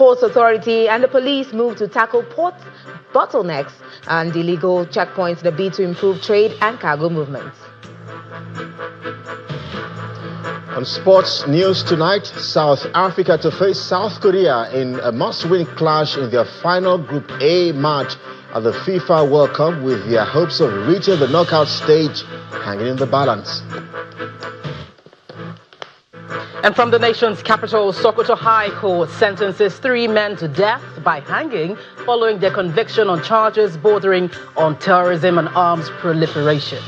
Ports Authority and the police move to tackle port bottlenecks and illegal checkpoints in a bid to improve trade and cargo movements. On sports news tonight, South Africa to face South Korea in a must-win clash in their final Group A match at the FIFA World Cup, with their hopes of reaching the knockout stage hanging in the balance. And from the nation's capital, Sokoto High Court sentences 3 men to death by hanging following their conviction on charges bordering on terrorism and arms proliferation.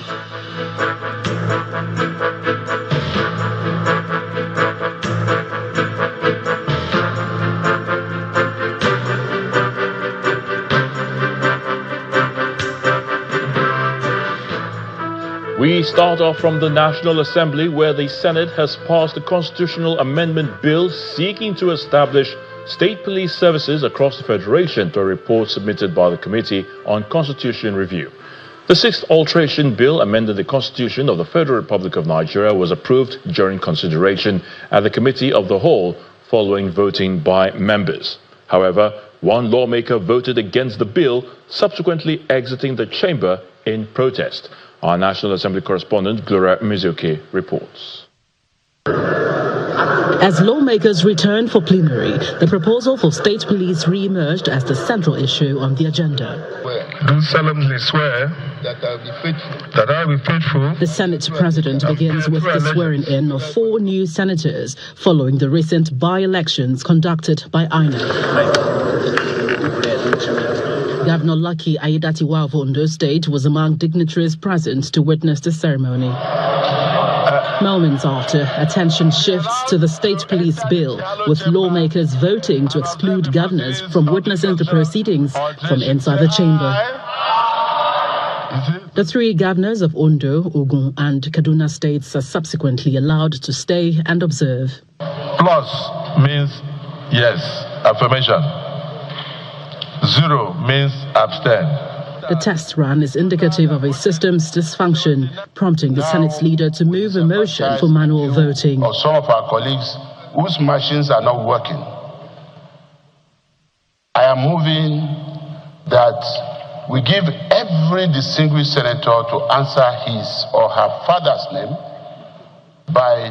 We start off from the National Assembly, where the Senate has passed a constitutional amendment bill seeking to establish state police services across the Federation, to a report submitted by the Committee on Constitution Review. The 6th alteration bill amended the Constitution of the Federal Republic of Nigeria was approved during consideration at the Committee of the Whole following voting by members. However, one lawmaker voted against the bill, subsequently exiting the chamber in protest. Our National Assembly correspondent, Gloria Mizuki, reports. As lawmakers returned for plenary, the proposal for state police re-emerged as the central issue on the agenda. Do solemnly swear that I will be faithful. The Senate President begins with the swearing-in of 4 new senators following the recent by-elections conducted by INEC. Governor Lucky Aiyedatiwa of Ondo State was among dignitaries present to witness the ceremony. Moments after, attention shifts to the state police bill, with lawmakers voting to exclude governors from witnessing the proceedings from inside the chamber. The 3 governors of Ondo, Ogun, and Kaduna states are subsequently allowed to stay and observe. Plus means yes, affirmation. 0 means abstain. The test run is indicative of a system's dysfunction, prompting the Senate's leader to move a motion for manual voting. Of some of our colleagues whose machines are not working. I am moving that we give every distinguished senator to answer his or her father's name by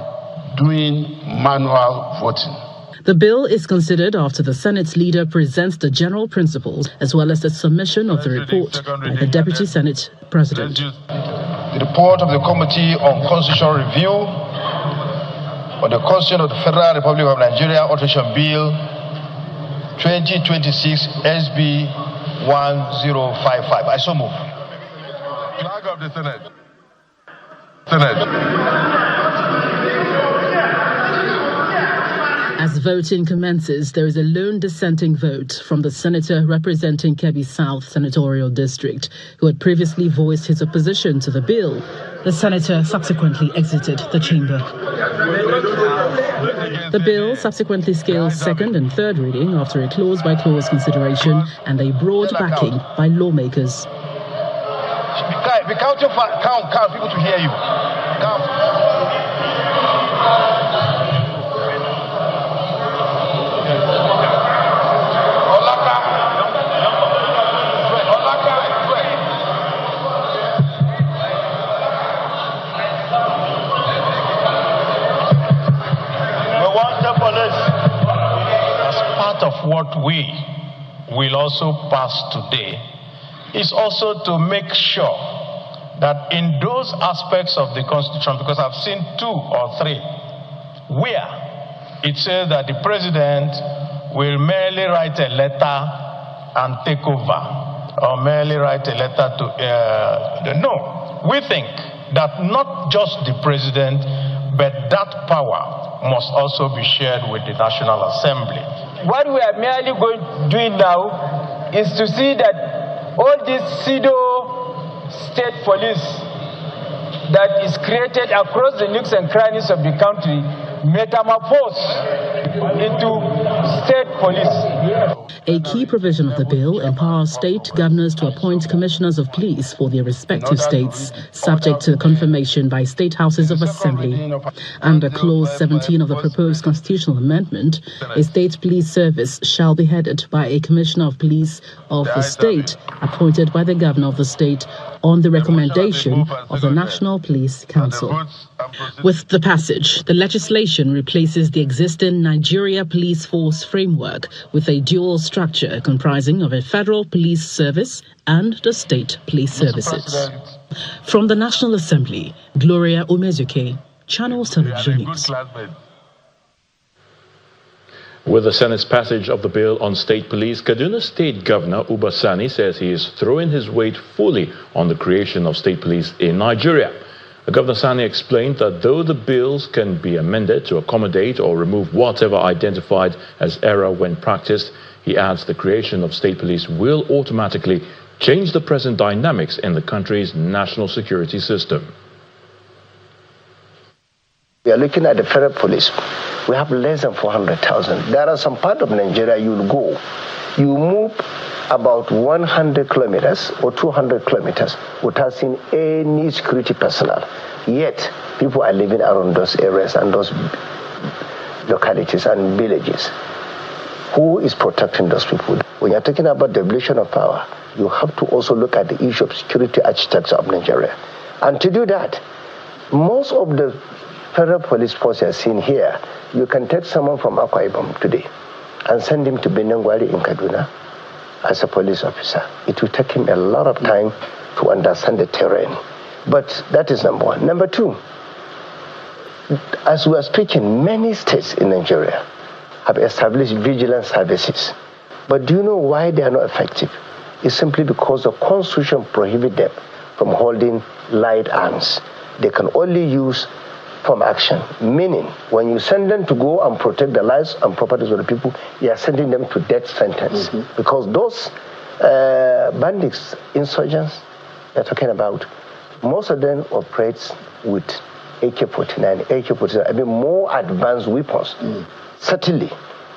doing manual voting. The bill is considered after the Senate's leader presents the general principles as well as the submission of the report by the Deputy Senate President. The report of the Committee on Constitutional Review on the Constitution of the Federal Republic of Nigeria Alteration Bill 2026 SB 1055. I so move. Flag of the Senate. As voting commences, there is a lone dissenting vote from the senator representing Kebbi South Senatorial District, who had previously voiced his opposition to the bill. The senator subsequently exited the chamber. The bill subsequently scales 2nd and 3rd reading after a clause-by-clause consideration and a broad backing by lawmakers. Be counting, count people to hear you. Count. Of what we will also pass today is also to make sure that in those aspects of the Constitution, because I've seen 2 or 3 where it says that the president will merely write a letter and take over, or merely write a letter to no, we think that not just the president but that power must also be shared with the National Assembly. What we are merely doing now is to see that all this pseudo state police that is created across the nooks and crannies of the country metamorphose into state police. A key provision of the bill empowers state governors to appoint commissioners of police for their respective states, subject to confirmation by state houses of assembly. Under Clause 17 of the proposed constitutional amendment, a state police service shall be headed by a commissioner of police of the state appointed by the governor of the state on the recommendation of the National Police Council. With the passage, the legislation replaces the existing Nigeria Police Force framework with a dual structure comprising of a federal police service and the state police services. From the National Assembly, Gloria Omezuke, Channels Television News. With the Senate's passage of the bill on state police, Kaduna State Governor Uba Sani says he is throwing his weight fully on the creation of state police in Nigeria. Governor Sani explained that though the bills can be amended to accommodate or remove whatever identified as error when practiced, he adds the creation of state police will automatically change the present dynamics in the country's national security system. We are looking at the federal police. We have less than 400,000. There are some part of Nigeria you'll go. You move about 100 kilometers or 200 kilometers without seeing any security personnel. Yet, people are living around those areas and those localities and villages. Who is protecting those people? When you're talking about devolution of power, you have to also look at the issue of security architecture of Nigeria. And to do that, most of the federal police force are seen here. You can take someone from Akwa Ibom today and send him to Benengwari in Kaduna as a police officer. It will take him a lot of time to understand the terrain. But that is number one. Number two, as we are speaking, many states in Nigeria have established vigilance services. But do you know why they are not effective? It's simply because the Constitution prohibits them from holding light arms. They can only use firm action, meaning when you send them to go and protect the lives and properties of the people, you are sending them to death sentence. Because those bandits, insurgents they're talking about, most of them operate with AK-49, AK-47, I mean more advanced weapons. Certainly,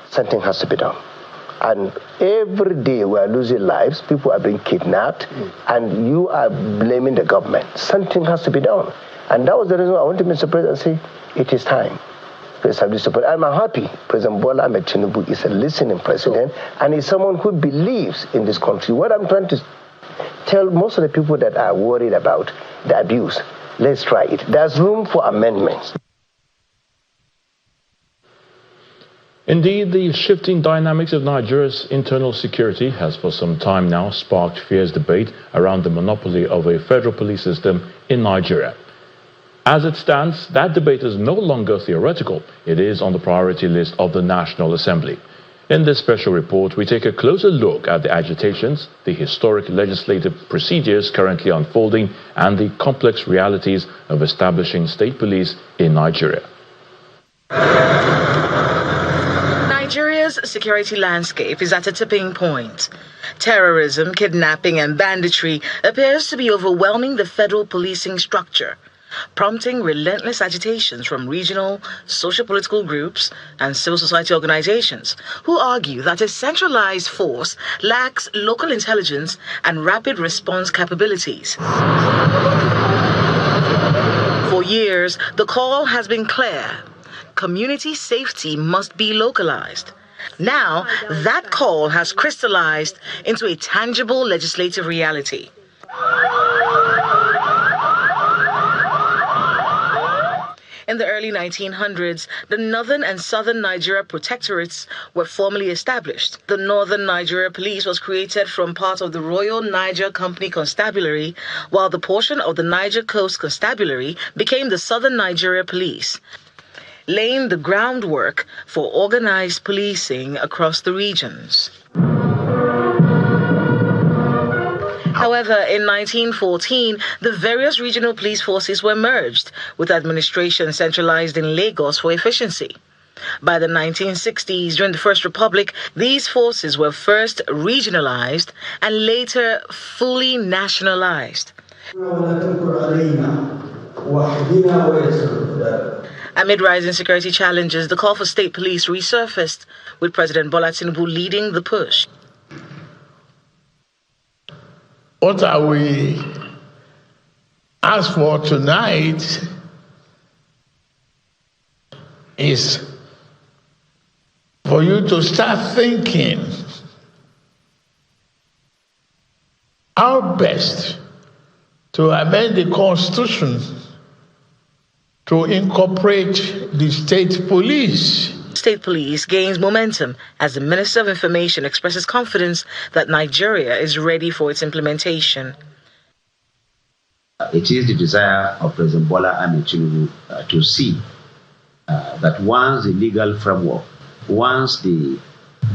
something has to be done. And every day we are losing lives, people are being kidnapped, and you are blaming the government. Something has to be done. And that was the reason I went to Mr. President and say, it is time to establish support. I'm happy President Bola Ahmed Tinubu is a listening president, and he's someone who believes in this country. What I'm trying to tell most of the people that are worried about the abuse, let's try it. There's room for amendments. Indeed, the shifting dynamics of Nigeria's internal security has for some time now sparked fierce debate around the monopoly of a federal police system in Nigeria. As it stands, that debate is no longer theoretical. It is on the priority list of the National Assembly. In this special report, we take a closer look at the agitations, the historic legislative procedures currently unfolding, and the complex realities of establishing state police in Nigeria. Nigeria's security landscape is at a tipping point. Terrorism, kidnapping, and banditry appears to be overwhelming the federal policing structure, prompting relentless agitations from regional, socio-political groups and civil society organizations who argue that a centralized force lacks local intelligence and rapid response capabilities. For years, the call has been clear. Community safety must be localized. Now, that call has crystallized into a tangible legislative reality. In the early 1900s, the Northern and Southern Nigeria Protectorates were formally established. The Northern Nigeria Police was created from part of the Royal Niger Company Constabulary, while the portion of the Niger Coast Constabulary became the Southern Nigeria Police, laying the groundwork for organized policing across the regions. However, in 1914, the various regional police forces were merged, with administration centralized in Lagos for efficiency. By the 1960s, during the First Republic, these forces were first regionalized and later fully nationalized. Amid rising security challenges, the call for state police resurfaced, with President Bola Tinubu leading the push. What are we asked for tonight is for you to start thinking how best to amend the Constitution to incorporate the state police. State police gains momentum as the Minister of Information expresses confidence that Nigeria is ready for its implementation. It is the desire of President Bola Ahmed Tinubu to see that once the legal framework, once the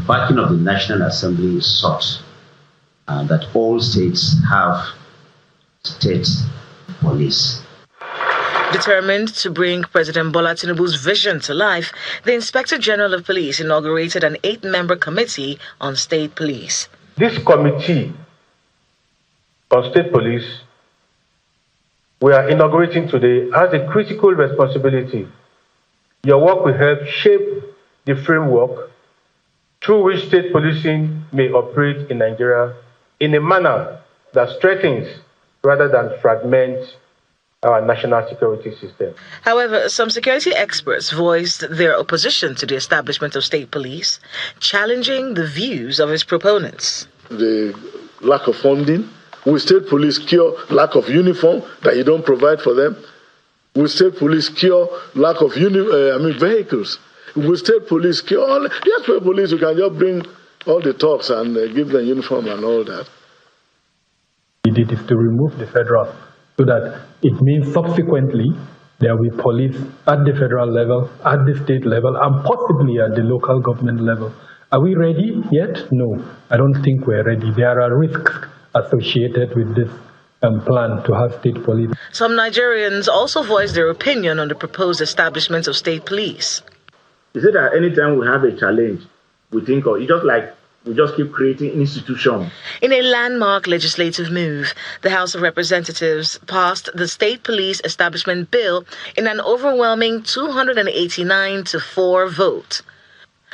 backing of the National Assembly is sought, that all states have state police. Determined to bring President Bola Tinubu's vision to life, the Inspector General of Police inaugurated an 8-member committee on state police. This committee on state police we are inaugurating today has a critical responsibility. Your work will help shape the framework through which state policing may operate in Nigeria in a manner that strengthens rather than fragments our national security system. However, some security experts voiced their opposition to the establishment of state police, challenging the views of its proponents. The lack of funding. Will state police cure lack of uniform that you don't provide for them? Will state police cure lack of vehicles? Will state police cure yes, for police you can just bring all the talks and give them uniform and all that. It is to remove the federal, so that it means subsequently there will be police at the federal level, at the state level, and possibly at the local government level. Are we ready yet? No, I don't think we're ready. There are risks associated with this plan to have state police. Some Nigerians also voiced their opinion on the proposed establishment of state police. Is it that anytime we have a challenge, we think of it we just keep creating institutions? In a landmark legislative move, the House of Representatives passed the State Police Establishment Bill in an overwhelming 289-4 vote.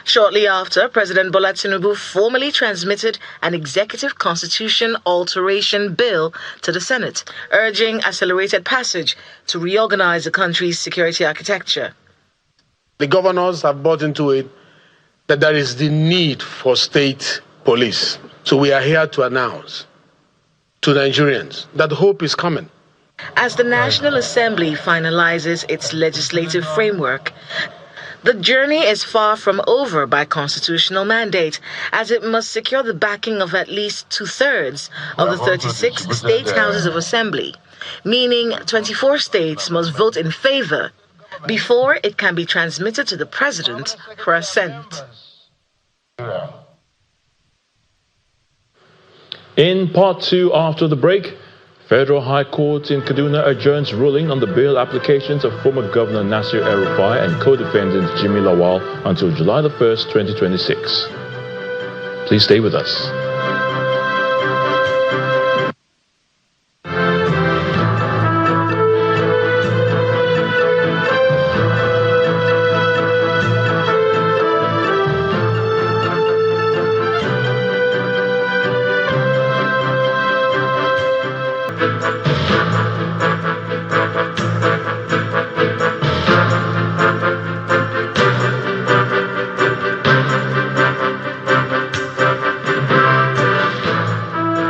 Shortly after, President Bola Tinubu formally transmitted an executive constitution alteration bill to the Senate, urging accelerated passage to reorganize the country's security architecture. The governors have bought into it that there is the need for state police. So we are here to announce to Nigerians that hope is coming. As the National Assembly finalizes its legislative framework, the journey is far from over by constitutional mandate, as it must secure the backing of at least 2/3 of the 36 state houses of assembly, meaning 24 states must vote in favor before it can be transmitted to the president for assent. In part 2 after the break, Federal High Court in Kaduna adjourns ruling on the bail applications of former Governor Nasir El-Rufai and co-defendant Jimmy Lawal until July the 1st, 2026. Please stay with us.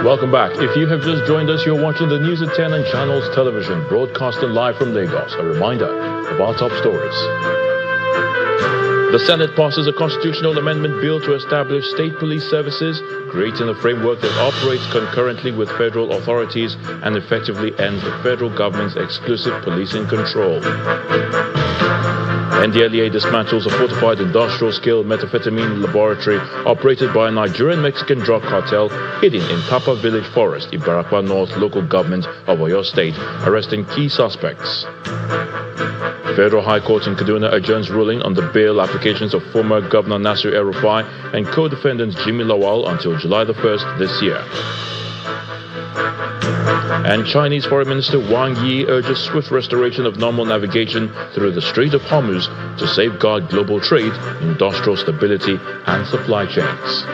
Welcome back. If you have just joined us, you're watching the News at 10 on Channels Television, broadcasting live from Lagos. A reminder of our top stories. The Senate passes a constitutional amendment bill to establish state police services, creating a framework that operates concurrently with federal authorities and effectively ends the federal government's exclusive policing control. NDLEA dismantles a fortified industrial-scale methamphetamine laboratory operated by a Nigerian-Mexican drug cartel hidden in Tapa Village Forest, Ibarakwa North local government of Oyo State, arresting key suspects. Federal High Court in Kaduna adjourns ruling on the bail applications of former Governor Nasir El-Rufai and co-defendant Jimmy Lawal until July the 1st this year. And Chinese Foreign Minister Wang Yi urges swift restoration of normal navigation through the Strait of Hormuz to safeguard global trade, industrial stability, and supply chains.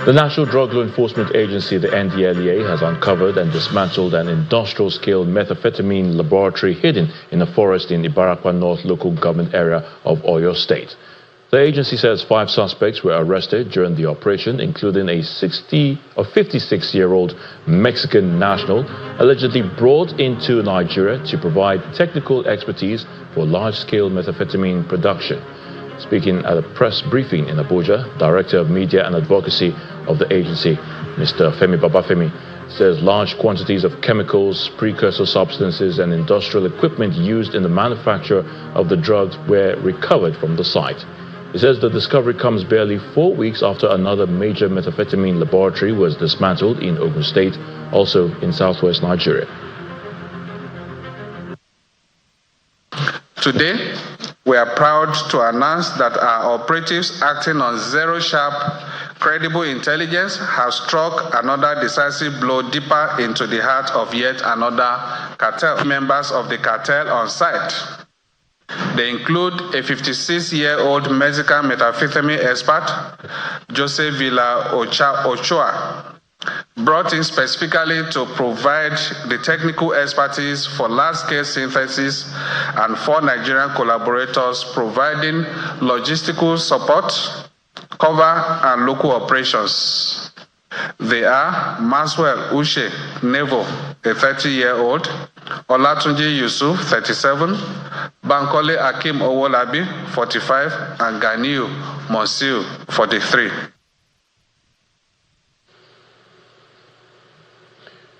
The National Drug Law Enforcement Agency, the NDLEA, has uncovered and dismantled an industrial-scale methamphetamine laboratory hidden in a forest in Ibarakwa North local government area of Oyo State. The agency says 5 suspects were arrested during the operation, including a 56-year-old Mexican national allegedly brought into Nigeria to provide technical expertise for large-scale methamphetamine production. Speaking at a press briefing in Abuja, Director of Media and Advocacy of the agency, Mr. Femi Babafemi, says large quantities of chemicals, precursor substances, and industrial equipment used in the manufacture of the drugs were recovered from the site. He says the discovery comes barely 4 weeks after another major methamphetamine laboratory was dismantled in Ogun State, also in southwest Nigeria. Today, we are proud to announce that our operatives acting on zero-sharp, credible intelligence have struck another decisive blow deeper into the heart of yet another cartel. Members of the cartel on site. They include a 56-year-old Mexican methamphetamine expert, Joseph Villa Ochoa, brought in specifically to provide the technical expertise for large-scale synthesis, and 4 Nigerian collaborators providing logistical support, cover, and local operations. They are Maxwell Uche Nevo, a 30-year-old, Olatunji Yusuf, 37, Bankole Akim Owolabi, 45, and Ganiu Monsiu, 43.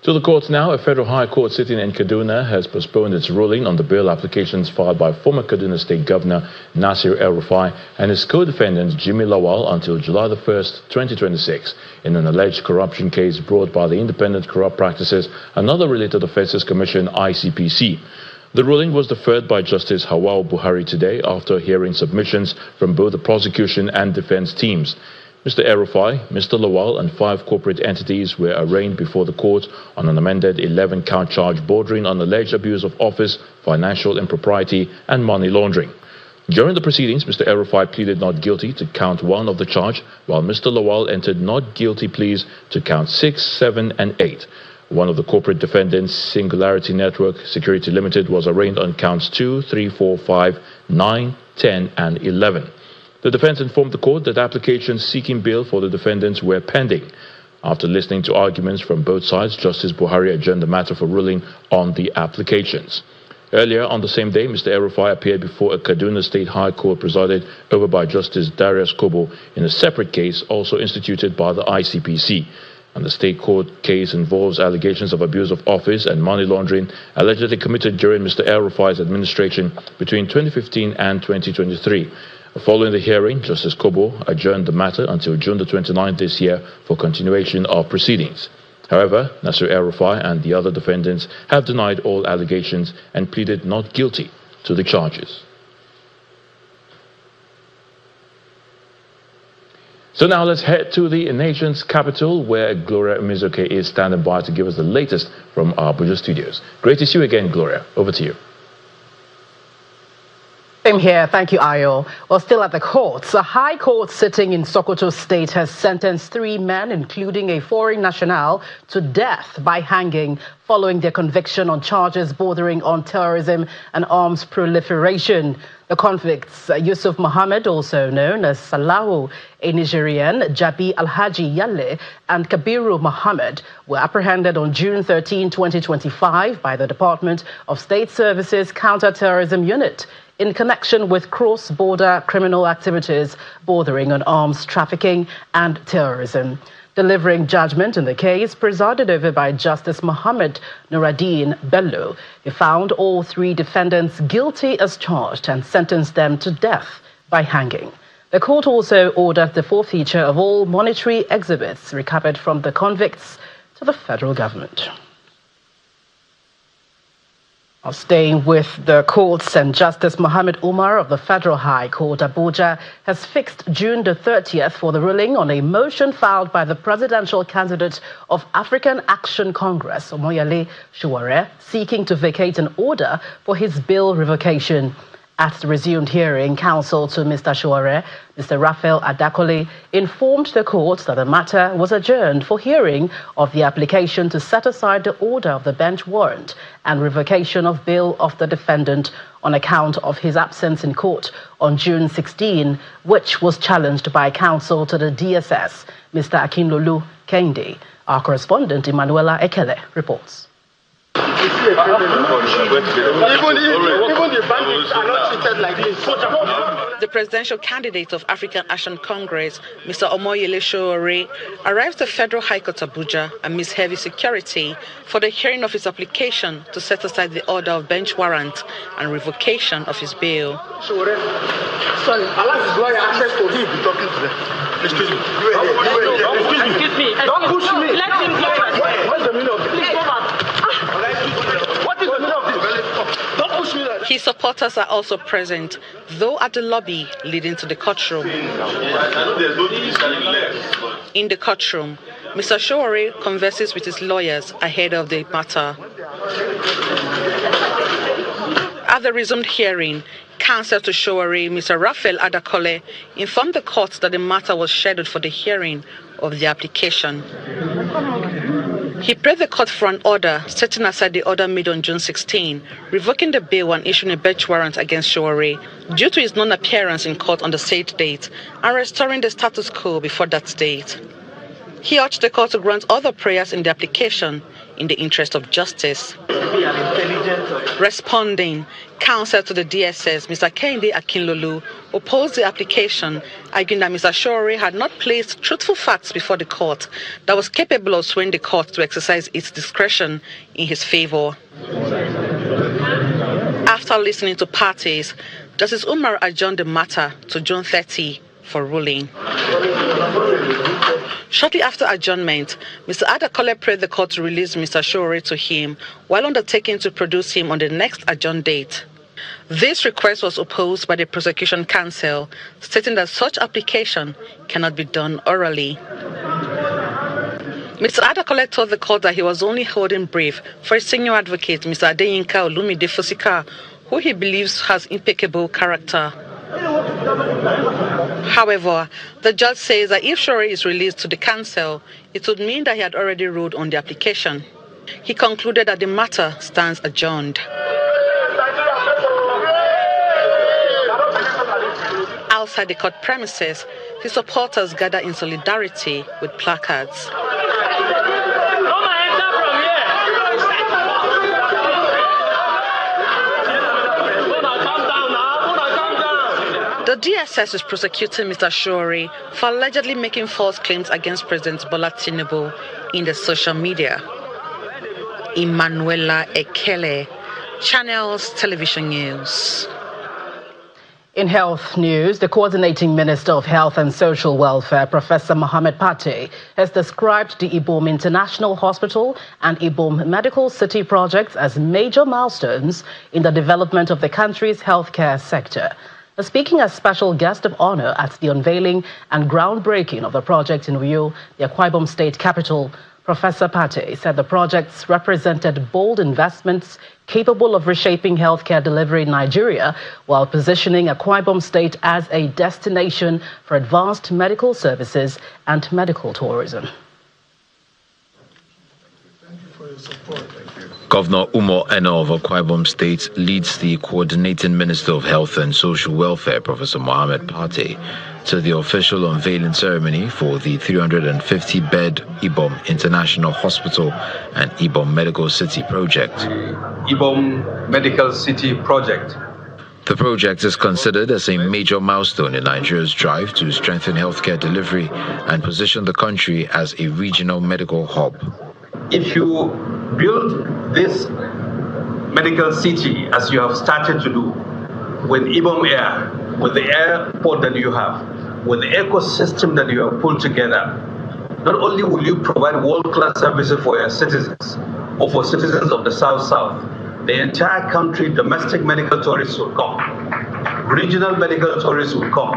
To the courts now. A federal high court sitting in Kaduna has postponed its ruling on the bail applications filed by former Kaduna State Governor Nasir El-Rufai and his co-defendant Jimmy Lawal until July 1, 2026, in an alleged corruption case brought by the Independent Corrupt Practices and Other Related Offences Commission, ICPC. The ruling was deferred by Justice Hawau Buhari today after hearing submissions from both the prosecution and defense teams. Mr. El-Rufai, Mr. Lawal, and 5 corporate entities were arraigned before the court on an amended 11-count charge bordering on alleged abuse of office, financial impropriety, and money laundering. During the proceedings, Mr. El-Rufai pleaded not guilty to count 1 of the charge, while Mr. Lawal entered not guilty pleas to count 6, 7, and 8. One of the corporate defendants, Singularity Network Security Limited, was arraigned on counts 2, 3, 4, 5, 9, 10, and 11. The defense informed the court that applications seeking bail for the defendants were pending. After listening to arguments from both sides, Justice Buhari adjourned the matter for ruling on the applications. Earlier on the same day, Mr. El-Rufai appeared before a Kaduna State High Court presided over by Justice Darius Kobo in a separate case also instituted by the ICPC. And the state court case involves allegations of abuse of office and money laundering allegedly committed during Mr. El-Rufai's administration between 2015 and 2023. Following the hearing, Justice Kobo adjourned the matter until June the 29th this year for continuation of proceedings. However, Nasir El-Rufai and the other defendants have denied all allegations and pleaded not guilty to the charges. So now let's head to the nation's capital, where Gloria Mizoke is standing by to give us the latest from our Abuja studios. Great to see you again, Gloria. Over to you. Same here. Thank you, Ayo. Well, still at the courts, a high court sitting in Sokoto State has sentenced 3 men, including a foreign national, to death by hanging following their conviction on charges bordering on terrorism and arms proliferation. The convicts, Yusuf Mohammed, also known as Salahu, a Nigerian, Jabi Alhaji Yale, and Kabiru Mohammed, were apprehended on June 13, 2025 by the Department of State Services Counter-Terrorism Unit in connection with cross-border criminal activities bordering on arms trafficking and terrorism. Delivering judgment in the case presided over by Justice Mohammed Nuruddin Bello, he found all 3 defendants guilty as charged and sentenced them to death by hanging. The court also ordered the forfeiture of all monetary exhibits recovered from the convicts to the federal government. Staying with the courts, and Justice Mohammed Umar of the Federal High Court, Abuja, has fixed June the 30th for the ruling on a motion filed by the presidential candidate of African Action Congress, Omoyele Sowore, seeking to vacate an order for his bail revocation. At the resumed hearing, counsel to Mr. Sowore, Mr. Raphael Adakole, informed the court that the matter was adjourned for hearing of the application to set aside the order of the bench warrant and revocation of bail of the defendant on account of his absence in court on June 16, which was challenged by counsel to the DSS, Mr. Akinlolu Kende. Our correspondent, Emanuela Ekele, reports. Even the bandits are not treated like this. The presidential candidate of African Action Congress, Mr. Omoyele Sowore, arrived at Federal High Court Abuja amidst heavy security for the hearing of his application to set aside the order of bench warrant and revocation of his bail. Sowore, sorry, allow his lawyer access to him. Be talking to them. Excuse me. Excuse me. Don't push me. Let him go. What's the meaning of this? Please go back. What is the meaning of this? Don't push me like that. His supporters are also present, though at the lobby leading to the courtroom. In the courtroom, Mr. Sowore converses with his lawyers ahead of the matter. At the resumed hearing, counsel to Sowore, Mr. Raphael Adakole, informed the court that the matter was scheduled for the hearing of the application. He prayed the court for an order setting aside the order made on June 16, revoking the bail and issuing a bench warrant against Sowore due to his non-appearance in court on the said date and restoring the status quo before that date. He urged the court to grant other prayers in the application in the interest of justice. Responding, counsel to the DSS, Mr. Kende Akinlolu, opposed the application, arguing that Mr. Sowore had not placed truthful facts before the court that was capable of swaying the court to exercise its discretion in his favor. After listening to parties, Justice Umar adjourned the matter to June 30 for ruling. Shortly after adjournment, Mr. Adakole prayed the court to release Mr. Sowore to him while undertaking to produce him on the next adjourned date. This request was opposed by the prosecution counsel, stating that such application cannot be done orally. Mr. Adakole told the court that he was only holding brief for his senior advocate, Mr. Adeyinka Olumide Fosika, who he believes has impeccable character. However, the judge says that if Sowore is released to the counsel, it would mean that he had already ruled on the application. He concluded that the matter stands adjourned. Outside the court premises, his supporters gather in solidarity with placards. The DSS is prosecuting Mr. Sowore for allegedly making false claims against President Bola Tinubu in the social media. Emanuela Ekele, Channels Television News. In health news, the coordinating Minister of Health and Social Welfare, Professor Mohammed Pate, has described the Ibom International Hospital and Ibom Medical City projects as major milestones in the development of the country's healthcare sector. Speaking as special guest of honor at the unveiling and groundbreaking of the project in Uyo, the Akwa Ibom state capital, Professor Pate said the projects represented bold investments capable of reshaping healthcare delivery in Nigeria while positioning Akwa Ibom state as a destination for advanced medical services and medical tourism. Thank you for your support. Governor Umar Eno of Akwa Ibom State leads the coordinating Minister of Health and Social Welfare, Professor Mohammed Pate, to the official unveiling ceremony for the 350-bed Ibom International Hospital and Ibom Medical City project. Ibom Medical City project. The project is considered as a major milestone in Nigeria's drive to strengthen healthcare delivery and position the country as a regional medical hub. If you build this medical city as you have started to do, with Ibom Air, with the airport that you have, with the ecosystem that you have put together, not only will you provide world-class services for your citizens or for citizens of the South-South, the entire country, domestic medical tourists will come, regional medical tourists will come.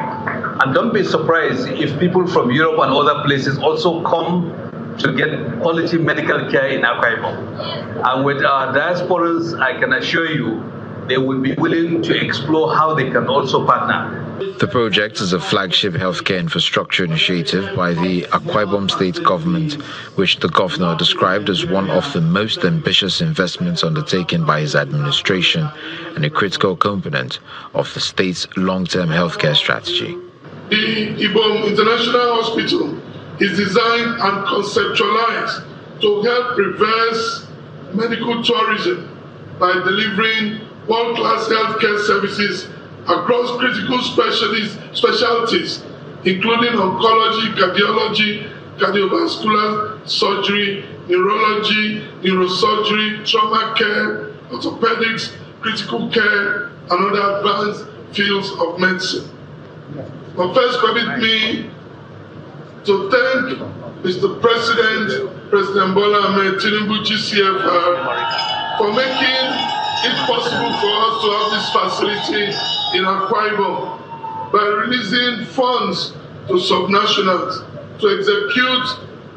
And don't be surprised if people from Europe and other places also come to get quality medical care in Akwa Ibom. And with our diasporans, I can assure you they will be willing to explore how they can also partner. The project is a flagship healthcare infrastructure initiative by the Akwa Ibom State government, which the governor described as one of the most ambitious investments undertaken by his administration and a critical component of the state's long-term healthcare strategy. The Ibom International Hospital is designed and conceptualized to help reverse medical tourism by delivering world-class healthcare services across critical specialties, including oncology, cardiology, cardiovascular surgery, neurology, neurosurgery, trauma care, orthopedics, critical care, and other advanced fields of medicine. But first, permit me to thank Mr. President Bola Ahmed Tinubu, GCFR, for making it possible for us to have this facility in Akwa Ibom by releasing funds to subnationals to execute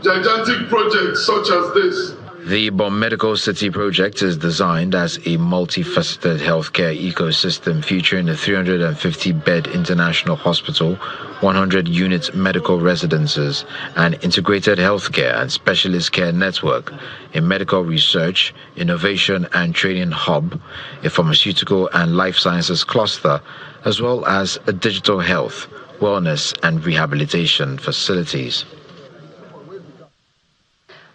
gigantic projects such as this. The Ibom Medical City project is designed as a multifaceted healthcare ecosystem featuring a 350-bed international hospital, 100-unit medical residences, an integrated healthcare and specialist care network, a medical research, innovation and training hub, a pharmaceutical and life sciences cluster, as well as a digital health, wellness and rehabilitation facilities.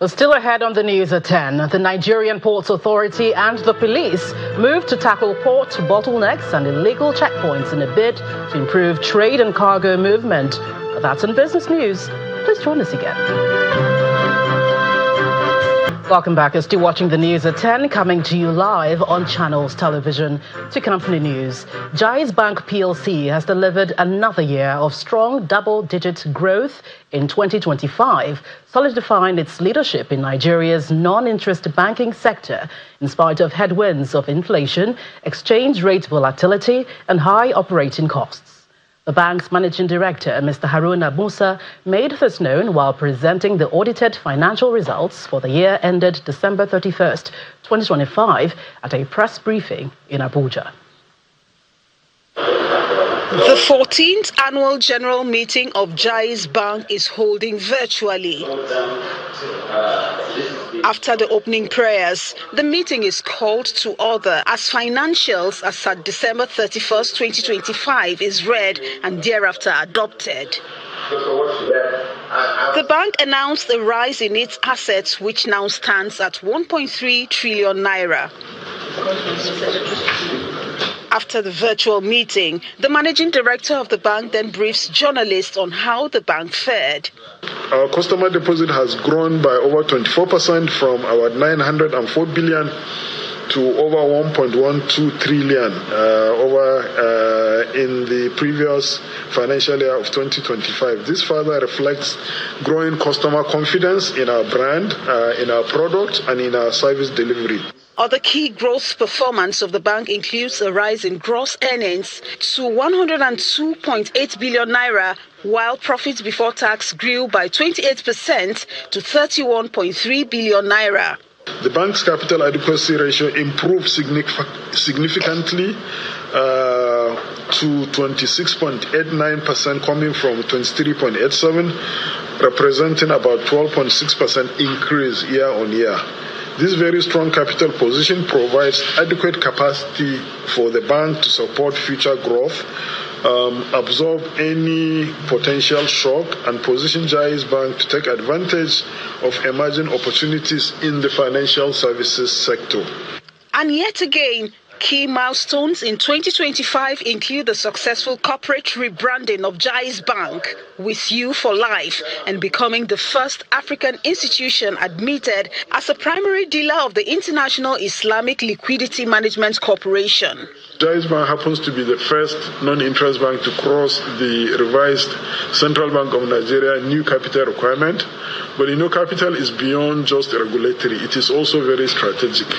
Still ahead on the news at 10, the Nigerian Ports Authority and the police moved to tackle port bottlenecks and illegal checkpoints in a bid to improve trade and cargo movement. That's in business news. Please join us again. Welcome back. You're still watching the news at 10, coming to you live on Channels Television. To company news, Jaiz Bank PLC has delivered another year of strong double-digit growth in 2025, solidifying its leadership in Nigeria's non-interest banking sector in spite of headwinds of inflation, exchange rate volatility, and high operating costs. The bank's managing director, Mr. Haruna Musa, made this known while presenting the audited financial results for the year ended December 31st, 2025, at a press briefing in Abuja. The 14th annual general meeting of Jaiz Bank is holding virtually. After the opening prayers, the meeting is called to order as financials as at December 31st, 2025 is read and thereafter adopted. The bank announced a rise in its assets, which now stands at 1.3 trillion naira. After the virtual meeting, the managing director of the bank then briefs journalists on how the bank fared. Our customer deposit has grown by over 24% from our 904 billion to over 1.12 trillion in the previous financial year of 2025. This further reflects growing customer confidence in our brand, in our product, and in our service delivery. Other key growth performance of the bank includes a rise in gross earnings to 102.8 billion naira, while profits before tax grew by 28% to 31.3 billion naira. The bank's capital adequacy ratio improved significantly to 26.89%, coming from 23.87%, representing about 12.6% increase year on year. This very strong capital position provides adequate capacity for the bank to support future growth, absorb any potential shock, and position Jaiz Bank to take advantage of emerging opportunities in the financial services sector. And yet again, key milestones in 2025 include the successful corporate rebranding of Jaiz Bank, with you for life, and becoming the first African institution admitted as a primary dealer of the International Islamic Liquidity Management Corporation. Jaiz Bank happens to be the first non-interest bank to cross the revised Central Bank of Nigeria new capital requirement. But capital is beyond just regulatory. It is also very strategic.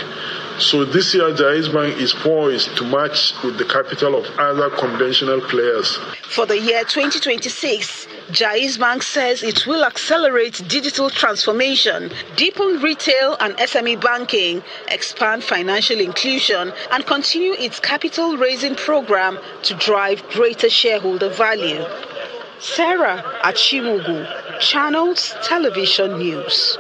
So this year, Jaiz Bank is poised to match with the capital of other conventional players. For the year 2026, Jaiz Bank says it will accelerate digital transformation, deepen retail and SME banking, expand financial inclusion, and continue its capital raising program to drive greater shareholder value. Sarah Achimugu, Channels Television News.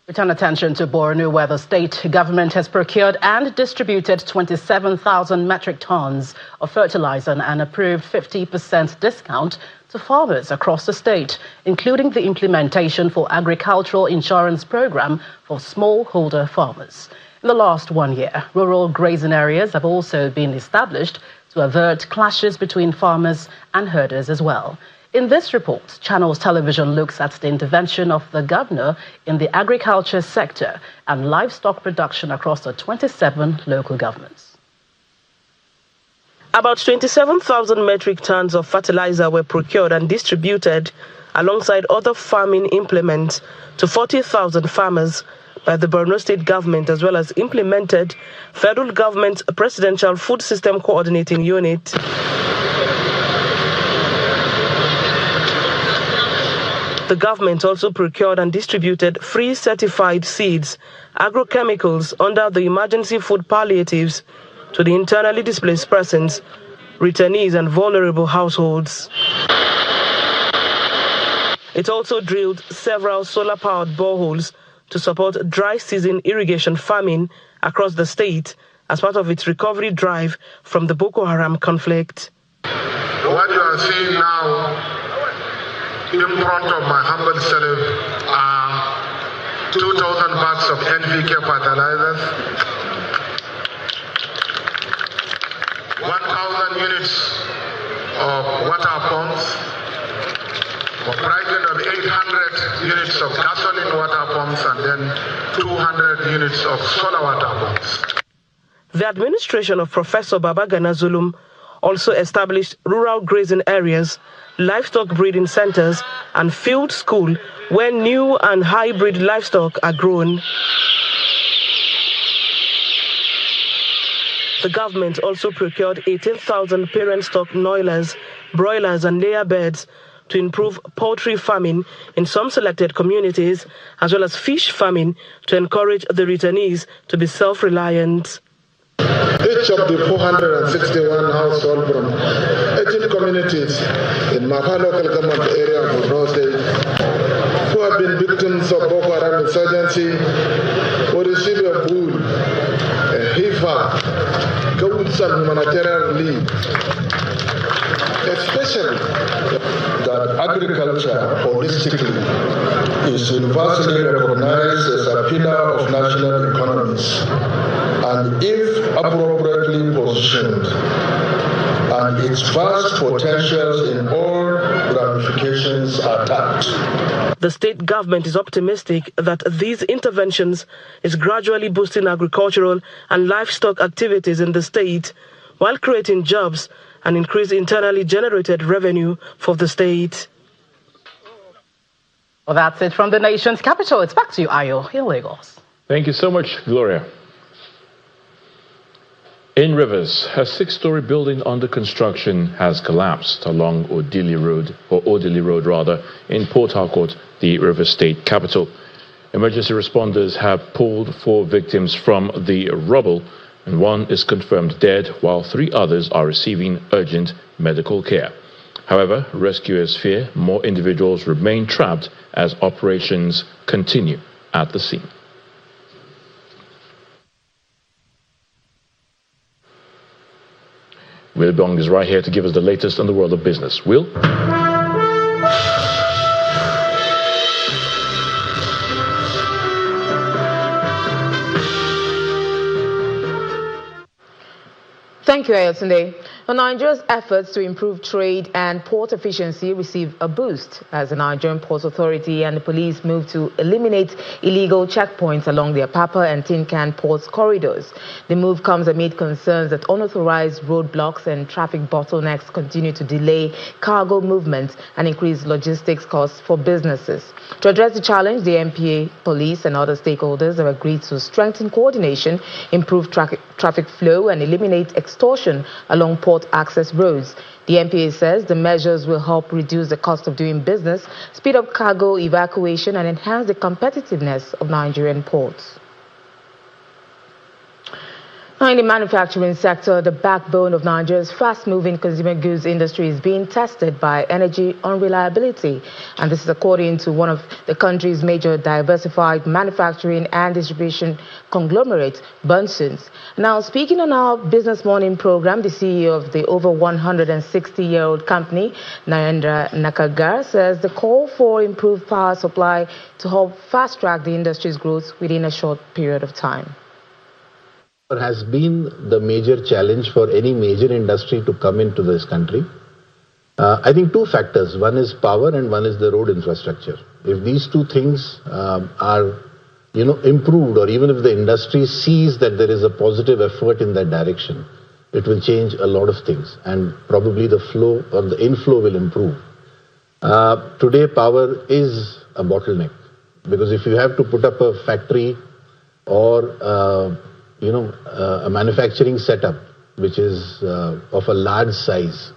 We turn attention to Borno, where the state government has procured and distributed 27,000 metric tons of fertilizer and approved 50% discount to farmers across the state, including the implementation for agricultural insurance program for smallholder farmers. In the last 1 year, rural grazing areas have also been established to avert clashes between farmers and herders as well. In this report, Channels Television looks at the intervention of the governor in the agriculture sector and livestock production across the 27 local governments. About 27,000 metric tons of fertilizer were procured and distributed alongside other farming implements to 40,000 farmers by the Borno state government, as well as implemented federal government's Presidential Food System Coordinating Unit. The government also procured and distributed free certified seeds, agrochemicals under the emergency food palliatives to the internally displaced persons, returnees and vulnerable households. It also drilled several solar-powered boreholes to support dry season irrigation farming across the state as part of its recovery drive from the Boko Haram conflict. What you are seeing now in front of my humble self are 2,000 bags of NPK fertilizers, 1,000 units of water pumps, comprising of 800 units of gasoline water pumps, and then 200 units of solar water pumps. The administration of Professor Babagana Zulum also established rural grazing areas, livestock breeding centers, and field school where new and hybrid livestock are grown. The government also procured 18,000 parent stock noilers, broilers, and layer beds to improve poultry farming in some selected communities, as well as fish farming to encourage the returnees to be self-reliant. Each of the 461 households from 18 communities in Maha local government area of Borno State who have been victims of Boko Haram insurgency will receive a food, a heifer, goods and humanitarian relief. Especially that agriculture holistically is universally recognized as a pillar of national economies, and if appropriately positioned, and its vast potentials in all ramifications are tapped. The state government is optimistic that these interventions is gradually boosting agricultural and livestock activities in the state, while creating jobs and increase internally generated revenue for the state. Well, that's it from the nation's capital. It's back to you, Ayo, in Lagos. Thank you so much, Gloria. In Rivers, a 6-story building under construction has collapsed along Odili Road, in Port Harcourt, the Rivers State capital. Emergency responders have pulled 4 victims from the rubble, and 1 is confirmed dead, while 3 others are receiving urgent medical care. However, rescuers fear more individuals remain trapped as operations continue at the scene. Will Bong is right here to give us the latest on the world of business. Will? Thank you, Ayotunde. Nigeria's efforts to improve trade and port efficiency receive a boost as the Nigerian Ports Authority and the police move to eliminate illegal checkpoints along the Apapa and Tin Can ports corridors. The move comes amid concerns that unauthorized roadblocks and traffic bottlenecks continue to delay cargo movement and increase logistics costs for businesses. To address the challenge, the NPA, police and other stakeholders have agreed to strengthen coordination, improve traffic flow and eliminate extortion along port access roads. The NPA says the measures will help reduce the cost of doing business, speed up cargo evacuation, and enhance the competitiveness of Nigerian ports. Now, in the manufacturing sector, the backbone of Nigeria's fast-moving consumer goods industry is being tested by energy unreliability. And this is according to one of the country's major diversified manufacturing and distribution conglomerates, Bunsen's. Now, speaking on our Business Morning program, the CEO of the over 160-year-old company, Narendra Nakagar, says the call for improved power supply to help fast-track the industry's growth within a short period of time. Has been the major challenge for any major industry to come into this country. I think two factors. One is power and one is the road infrastructure. If these two things are improved, or even if the industry sees that there is a positive effort in that direction, it will change a lot of things, and probably the flow or the inflow will improve. Today, power is a bottleneck, because if you have to put up a factory or a manufacturing setup which is of a large size,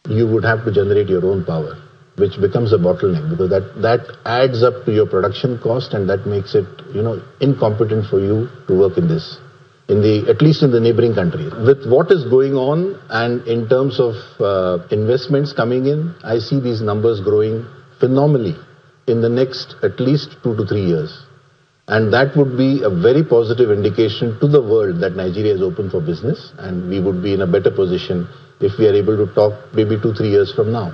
you would have to generate your own power, which becomes a bottleneck, because that adds up to your production cost, and that makes it incompetent for you to work in this, at least in the neighboring countries. With what is going on and in terms of investments coming in, I see these numbers growing phenomenally in the next at least 2 to 3 years. And that would be a very positive indication to the world that Nigeria is open for business, and we would be in a better position if we are able to talk maybe 2 to 3 years from now.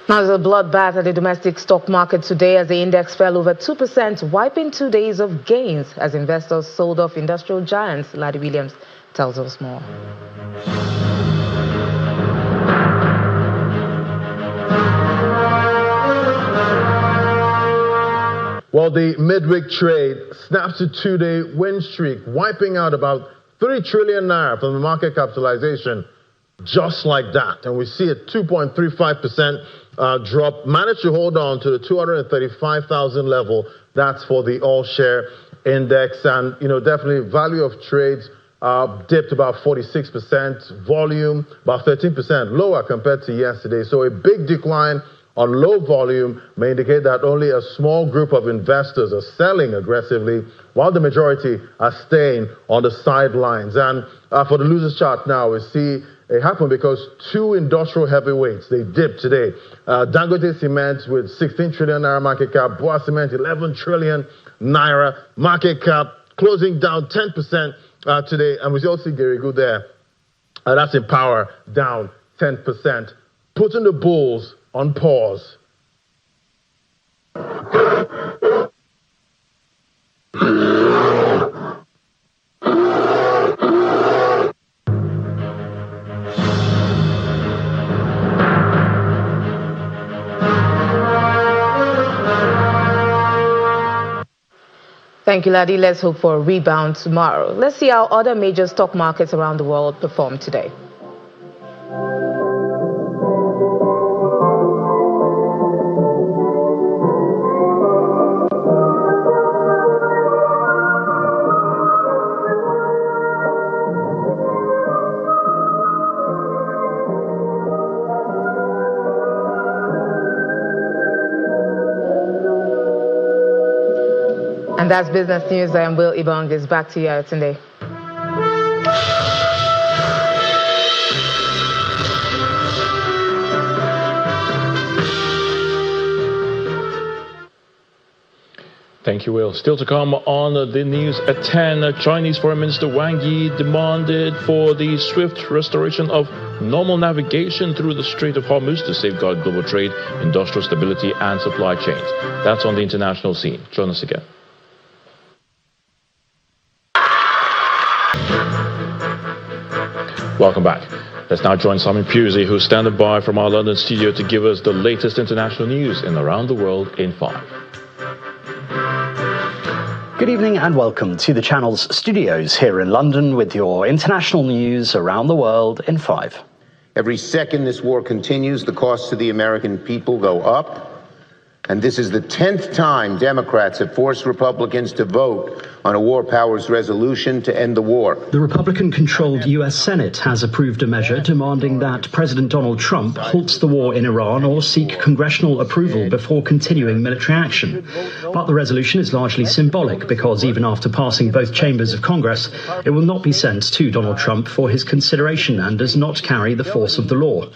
Now, there's a bloodbath at the domestic stock market today as the index fell over 2%, wiping 2 days of gains as investors sold off industrial giants. Ladi Williams tells us more. Well, the midweek trade snaps a 2-day win streak, wiping out about 3 trillion naira from the market capitalization just like that. And we see a 2.35% drop, managed to hold on to the 235,000 level. That's for the all-share index. And, definitely value of trades dipped about 46%, volume about 13% lower compared to yesterday. So a big decline on low volume may indicate that only a small group of investors are selling aggressively, while the majority are staying on the sidelines. And for the losers chart now, we see it happen because 2 industrial heavyweights, they dipped today. Dangote Cement with 16 trillion naira market cap, Boa Cement 11 trillion naira market cap, closing down 10% today. And we also see Gary Good there. That's in power, down 10%. Putting the bulls on pause. Thank you, Ladi. Let's hope for a rebound tomorrow. Let's see how other major stock markets around the world perform today. And that's business news. I am Will Ibangis. Back to you today. Thank you, Will. Still to come on the news at 10, Chinese Foreign Minister Wang Yi demanded for the swift restoration of normal navigation through the Strait of Hormuz to safeguard global trade, industrial stability, and supply chains. That's on the international scene. Join us again. Welcome back. Let's now join Simon Pusey, who's standing by from our London studio to give us the latest international news in around the world in 5. Good evening and welcome to the channel's studios here in London with your international news around the world in 5. Every second this war continues, the costs to the American people go up. And this is the 10th time Democrats have forced Republicans to vote on a war powers resolution to end the war. The Republican-controlled U.S. Senate has approved a measure demanding that President Donald Trump halt the war in Iran or seek congressional approval before continuing military action. But the resolution is largely symbolic because even after passing both chambers of Congress, it will not be sent to Donald Trump for his consideration and does not carry the force of the law.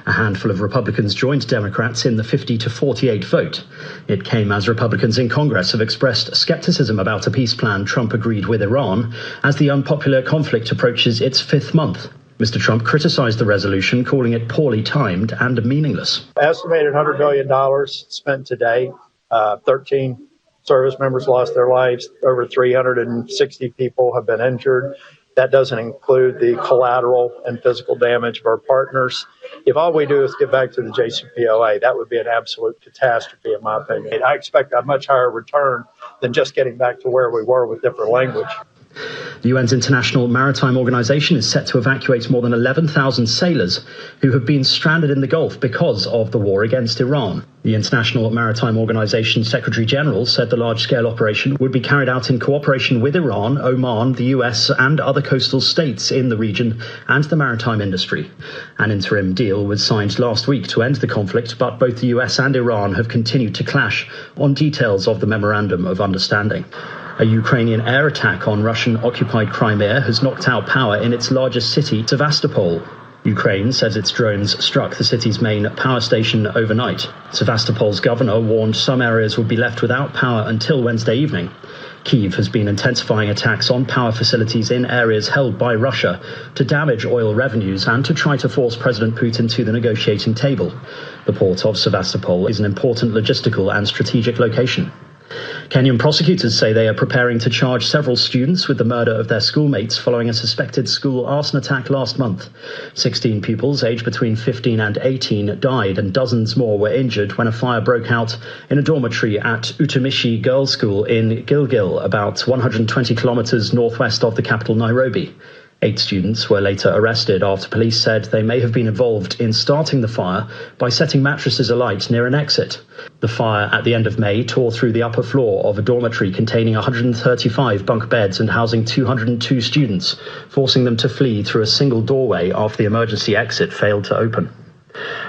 A handful of Republicans joined Democrats in the 50-48 vote. It came as Republicans in Congress have expressed skepticism about a peace plan Trump agreed with Iran as the unpopular conflict approaches its 5th month. Mr. Trump criticized the resolution, calling it poorly timed and meaningless. Estimated $100 billion spent today. 13 service members lost their lives. Over 360 people have been injured. That doesn't include the collateral and physical damage of our partners. If all we do is get back to the JCPOA, that would be an absolute catastrophe, in my opinion. I expect a much higher return than just getting back to where we were with different language. The UN's International Maritime Organization is set to evacuate more than 11,000 sailors who have been stranded in the Gulf because of the war against Iran. The International Maritime Organization Secretary General said the large-scale operation would be carried out in cooperation with Iran, Oman, the US and other coastal states in the region and the maritime industry. An interim deal was signed last week to end the conflict, but both the US and Iran have continued to clash on details of the Memorandum of Understanding. A Ukrainian air attack on Russian-occupied Crimea has knocked out power in its largest city, Sevastopol. Ukraine says its drones struck the city's main power station overnight. Sevastopol's governor warned some areas would be left without power until Wednesday evening. Kyiv has been intensifying attacks on power facilities in areas held by Russia to damage oil revenues and to try to force President Putin to the negotiating table. The port of Sevastopol is an important logistical and strategic location. Kenyan prosecutors say they are preparing to charge several students with the murder of their schoolmates following a suspected school arson attack last month. 16 pupils aged between 15 and 18 died and dozens more were injured when a fire broke out in a dormitory at Utumishi Girls' School in Gilgil, about 120 kilometers northwest of the capital Nairobi. 8 students were later arrested after police said they may have been involved in starting the fire by setting mattresses alight near an exit. The fire at the end of May tore through the upper floor of a dormitory containing 135 bunk beds and housing 202 students, forcing them to flee through a single doorway after the emergency exit failed to open.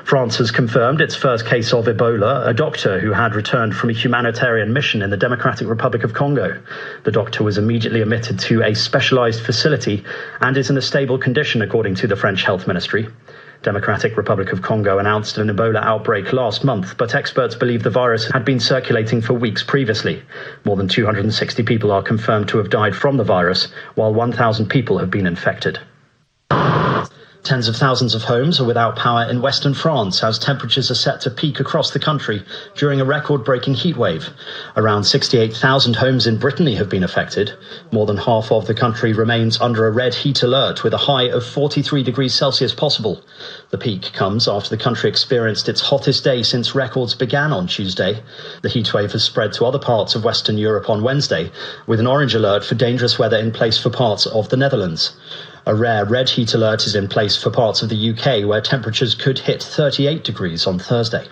France has confirmed its first case of Ebola, a doctor who had returned from a humanitarian mission in the Democratic Republic of Congo. The doctor was immediately admitted to a specialized facility and is in a stable condition, according to the French Health Ministry. Democratic Republic of Congo announced an Ebola outbreak last month, but experts believe the virus had been circulating for weeks previously. More than 260 people are confirmed to have died from the virus, while 1,000 people have been infected. Tens of thousands of homes are without power in western France as temperatures are set to peak across the country during a record-breaking heatwave. Around 68,000 homes in Brittany have been affected. More than half of the country remains under a red heat alert with a high of 43 degrees Celsius possible. The peak comes after the country experienced its hottest day since records began on Tuesday. The heatwave has spread to other parts of Western Europe on Wednesday, with an orange alert for dangerous weather in place for parts of the Netherlands. A rare red heat alert is in place for parts of the UK, where temperatures could hit 38 degrees on Thursday.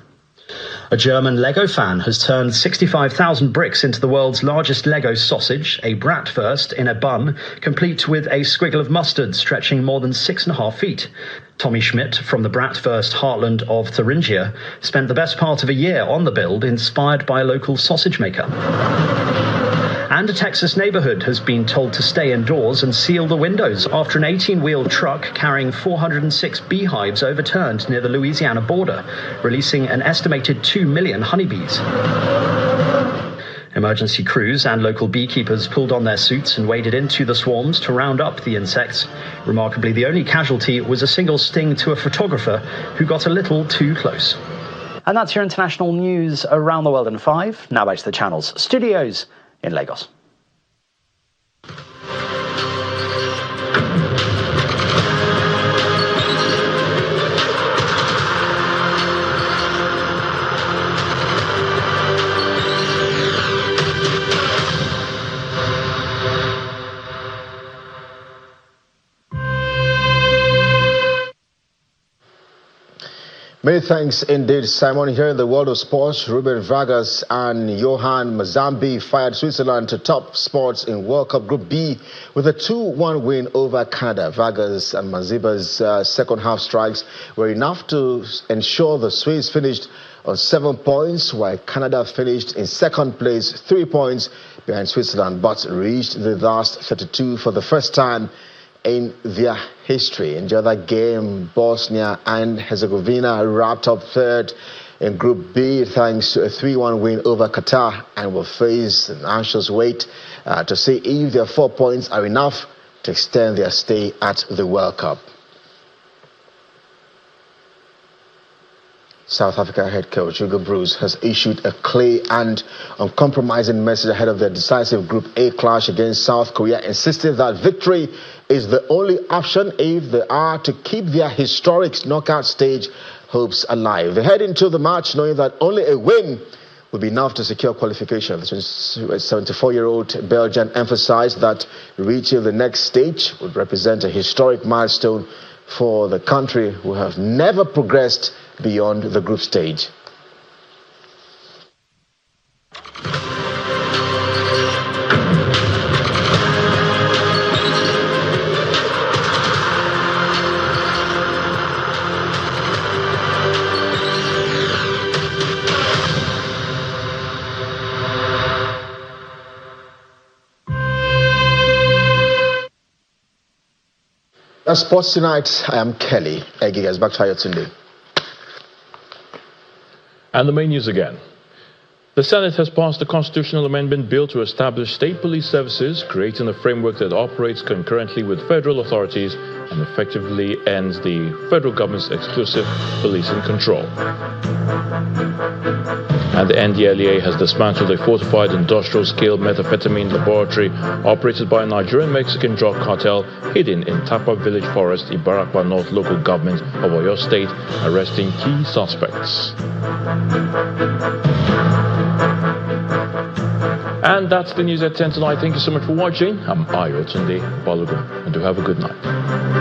A German Lego fan has turned 65,000 bricks into the world's largest Lego sausage, a bratwurst in a bun, complete with a squiggle of mustard stretching more than 6.5 feet. Tommy Schmidt from the bratwurst heartland of Thuringia spent the best part of a year on the build, inspired by a local sausage maker. And a Texas neighborhood has been told to stay indoors and seal the windows after an 18-wheel truck carrying 406 beehives overturned near the Louisiana border, releasing an estimated 2 million honeybees. Emergency crews and local beekeepers pulled on their suits and waded into the swarms to round up the insects. Remarkably, the only casualty was a single sting to a photographer who got a little too close. And that's your international news around the world in 5. Now back to the channel's studios in Lagos. Many thanks indeed, Simon. Here in the world of sports, Ruben Vargas and Johan Mazambi fired Switzerland to top spots in World Cup Group B with a 2-1 win over Canada. Vargas and Mazambi's second half strikes were enough to ensure the Swiss finished on 7 points, while Canada finished in second place, 3 points behind Switzerland, but reached the last 32 for the first time in their history. In the other game, Bosnia and Herzegovina wrapped up third in Group B thanks to a 3-1 win over Qatar and will face an anxious wait to see if their 4 points are enough to extend their stay at the World Cup. South Africa head coach Hugo Broos has issued a clear and uncompromising message ahead of their decisive Group A clash against South Korea, insisting that victory is the only option if they are to keep their historic knockout stage hopes alive. They head into the match knowing that only a win will be enough to secure qualification. The 74-year-old Belgian emphasized that reaching the next stage would represent a historic milestone for the country, who have never progressed beyond the group stage. That's Sports Tonight. I am Kelly Egigas. Back to you today. And the main news again. The Senate has passed a constitutional amendment bill to establish state police services, creating a framework that operates concurrently with federal authorities and effectively ends the federal government's exclusive policing control. And the NDLEA has dismantled a fortified industrial-scale methamphetamine laboratory operated by a Nigerian-Mexican drug cartel hidden in Tapa Village Forest, Ibarakwa North Local Government of Oyo State, arresting key suspects. And that's the news at 10 tonight. Thank you so much for watching. I'm Ayo Tunde Balogun, and do have a good night.